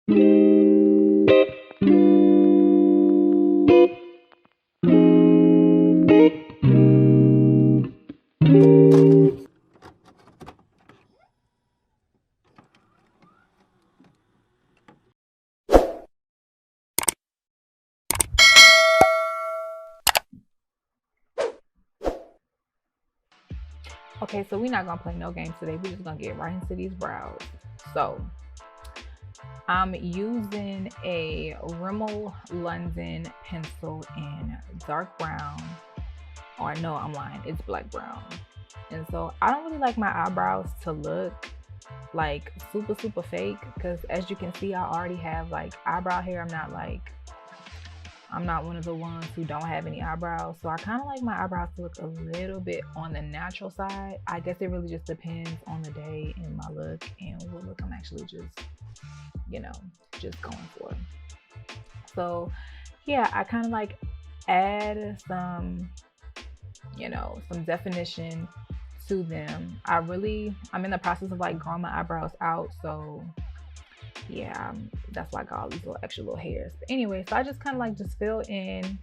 Okay, so we're not gonna play no games today. We're just gonna get right into these brows. So I'm using a Rimmel London pencil in dark brown. Or no, I'm lying. It's black brown. And so I don't really like my eyebrows to look like super fake because as you can see, I already have like eyebrow hair. I'm not one of the ones who don't have any eyebrows. So I kind of like my eyebrows to look a little bit on the natural side. I guess it really just depends on the day and my look and what look I'm actually you know, just going for. So yeah, I kind of like add some definition to them. I'm in the process of like growing my eyebrows out. So yeah, that's why I got all these little extra little hairs. But anyway, so I just kind of like just fill in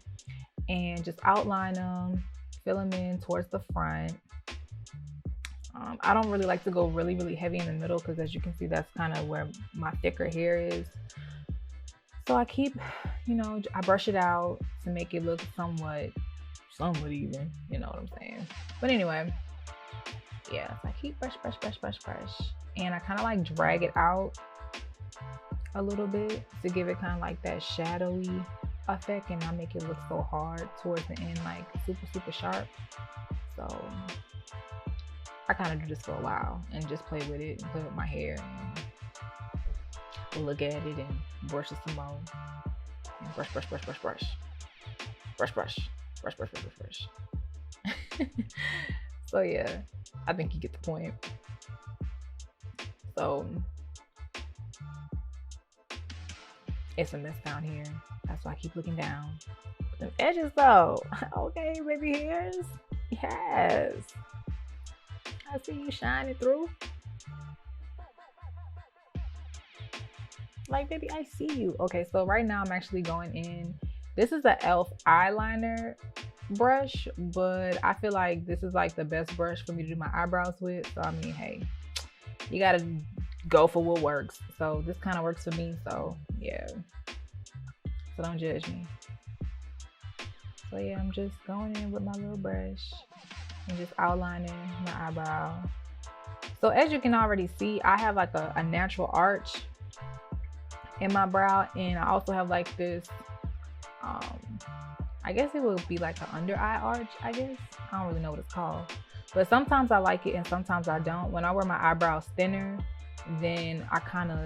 and just outline them, fill them in towards the front. I don't really like to go really heavy in the middle because as you can see, that's kind of where my thicker hair is. So I keep, I brush it out to make it look somewhat even, you know what I'm saying? But anyway, yeah, so I keep brush. And I kind of like drag it out a little bit to give it kind of like that shadowy effect and not make it look so hard towards the end, like super sharp. So I kind of do this for a while and just play with it and play with my hair and look at it and brush it some more and brush. So yeah, I think you get the point. So it's a mess down here. That's why I keep looking down. But the edges though, okay, baby hairs. Yes. I see you shining through. Like, baby, I see you. Okay, so right now I'm actually going in. This is a e.l.f. eyeliner brush, but I feel like this is like the best brush for me to do my eyebrows with. So I mean, hey, you gotta go for what works. So this kind of works for me. So yeah. So don't judge me. So yeah, I'm just going in with my little brush and just outlining my eyebrow. So as you can already see, I have like a natural arch in my brow, and I also have like this I guess it would be like an under eye arch. I guess I don't really know what it's called, but sometimes I like it and sometimes I don't. When I wear my eyebrows thinner, then I kind of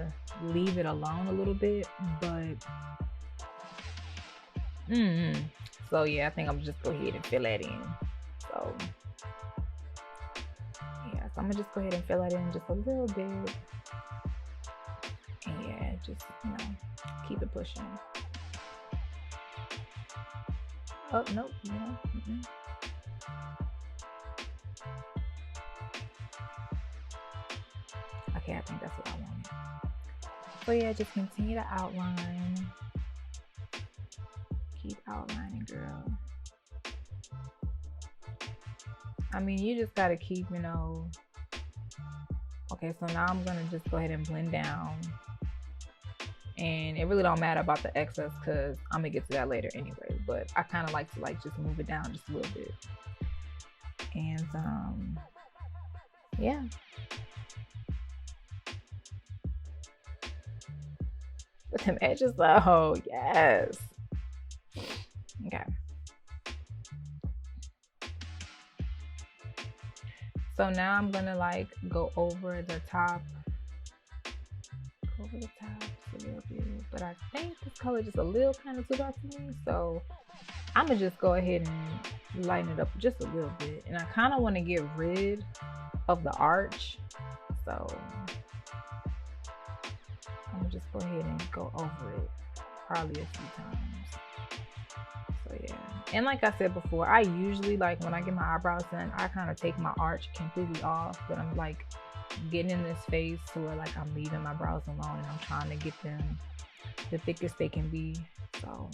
leave it alone a little bit. But so yeah, I think I'm just go ahead and fill that in. So yeah, so I'm gonna just go ahead and fill that in just a little bit. And yeah, just keep it pushing. Oh nope, Okay, I think that's what I wanted. So yeah, just continue to outline. Keep outlining, girl. I mean, you just gotta keep, Okay, so now I'm gonna just go ahead and blend down. And it really don't matter about the excess because I'm gonna get to that later anyway. But I kind of like to just move it down just a little bit. And yeah. With them edges though, yes. Okay. So now I'm gonna like go over the top. Over the top just a little bit, but I think this color just a little kind of too dark for me, so I'm gonna just go ahead and lighten it up just a little bit. And I kind of want to get rid of the arch, so I'm gonna just go ahead and go over it probably a few times. So yeah, and like I said before, I usually like when I get my eyebrows done, I kind of take my arch completely off, but I'm like getting in this phase to where like I'm leaving my brows alone and I'm trying to get them the thickest they can be. So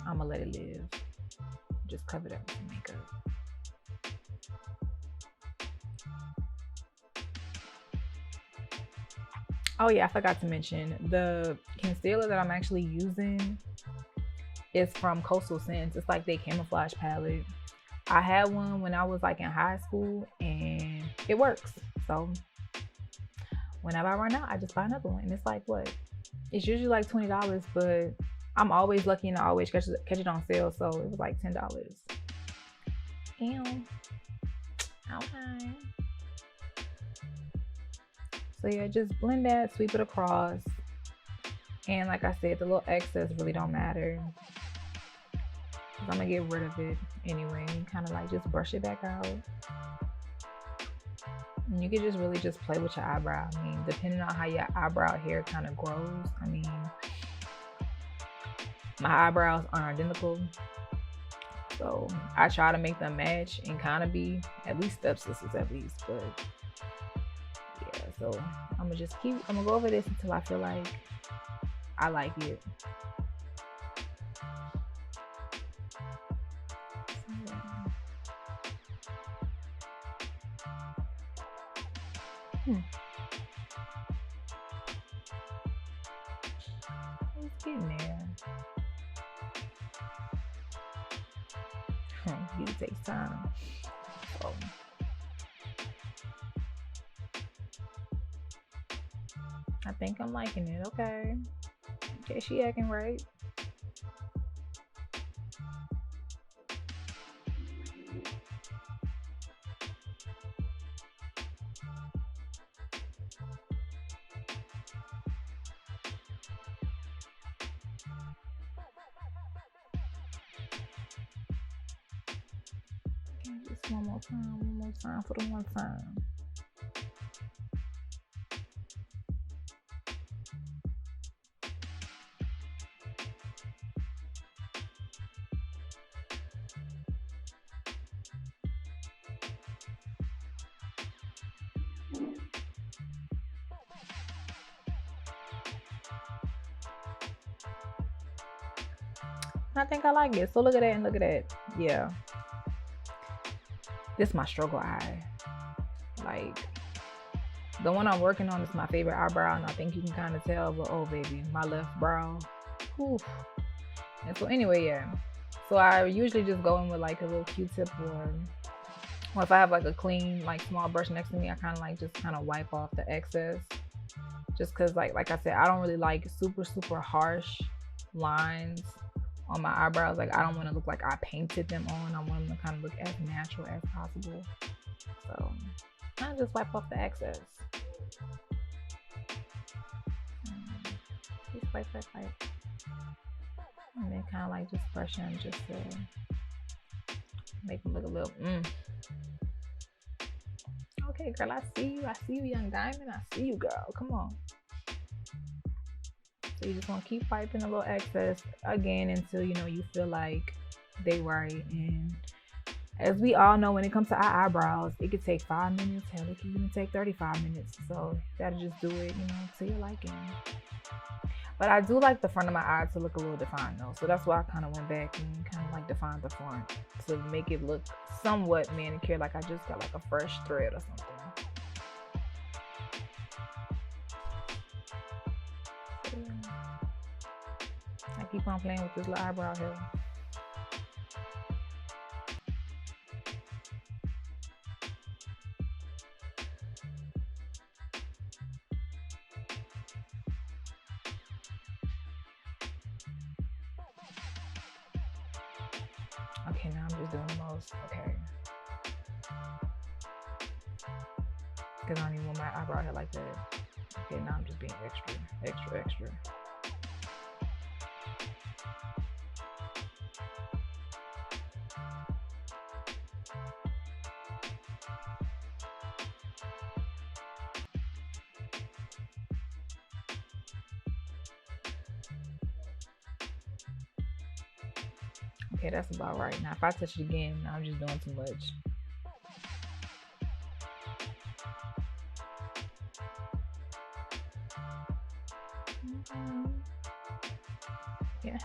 I'm gonna let it live. Just cover it up with some makeup. Oh yeah, I forgot to mention the concealer that I'm actually using is from Coastal Scents. It's like their camouflage palette. I had one when I was like in high school and it works. So whenever I run out, I just buy another one. And it's like what? It's usually like $20, but I'm always lucky and I always catch it on sale. So it was like $10. Ew. Okay. So yeah, just blend that, sweep it across. And like I said, the little excess really don't matter. Cause I'm gonna get rid of it anyway. Kind of like just brush it back out. And you can just really just play with your eyebrow. I mean, depending on how your eyebrow hair kind of grows. I mean, my eyebrows aren't identical. So I try to make them match and kind of be at least stepsisters at least. But yeah, so I'm gonna go over this until I feel like I like it. It's getting there. It takes time. So I think I'm liking it. Okay. Okay, she acting right. Okay, just one more time for the one time. I think I like it. So look at that and look at that. Yeah. This is my struggle eye. Like, the one I'm working on is my favorite eyebrow, and I think you can kind of tell, but oh baby, my left brow. Whew. And so anyway, yeah. So I usually just go in with like a little Q-tip or if I have like a clean, like small brush next to me, I kind of like just kind of wipe off the excess. Just cause like I said, I don't really like super harsh lines on my eyebrows. Like I don't want to look like I painted them on. I want them to kind of look as natural as possible. So I just wipe off the excess. Just wipe. And then kind of like just brush them just to make them look a little, Okay, girl, I see you, young diamond. I see you, girl. Come on. So you just want to keep wiping a little excess again until you feel like they right. And as we all know, when it comes to our eyebrows, it could take 5 minutes. Hell, it can even take 35 minutes. So you gotta just do it, to your liking. But I do like the front of my eye to look a little defined though. So that's why I kind of went back and kind of like defined the front to make it look somewhat manicured, like I just got like a fresh thread or something. I keep on playing with this little eyebrow hair. Okay, now I'm just doing the most. Okay. Because I don't even want my eyebrow hair like that. Okay, now I'm just being extra. Okay, that's about right. Now, if I touch it again, I'm just doing too much. Yes.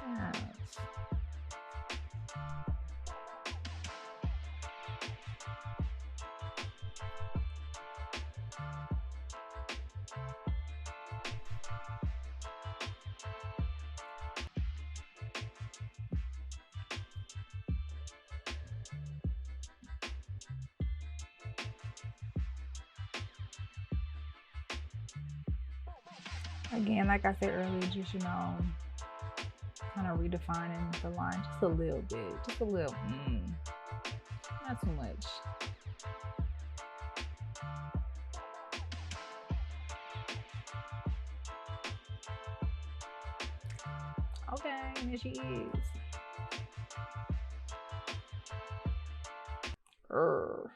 Again, like I said earlier, just, you know, kind of redefining the line just a little bit. Just a little. Not too much. Okay, and there she is. Urgh.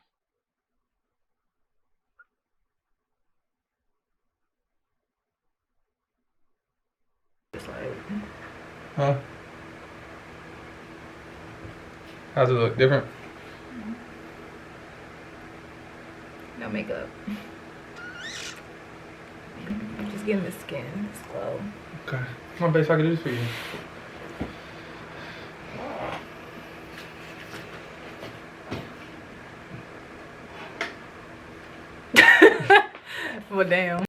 Huh? How's it look? Different? No makeup. Just getting the skin slow. Okay. Come on, babe, so I can do this for you. Well, damn.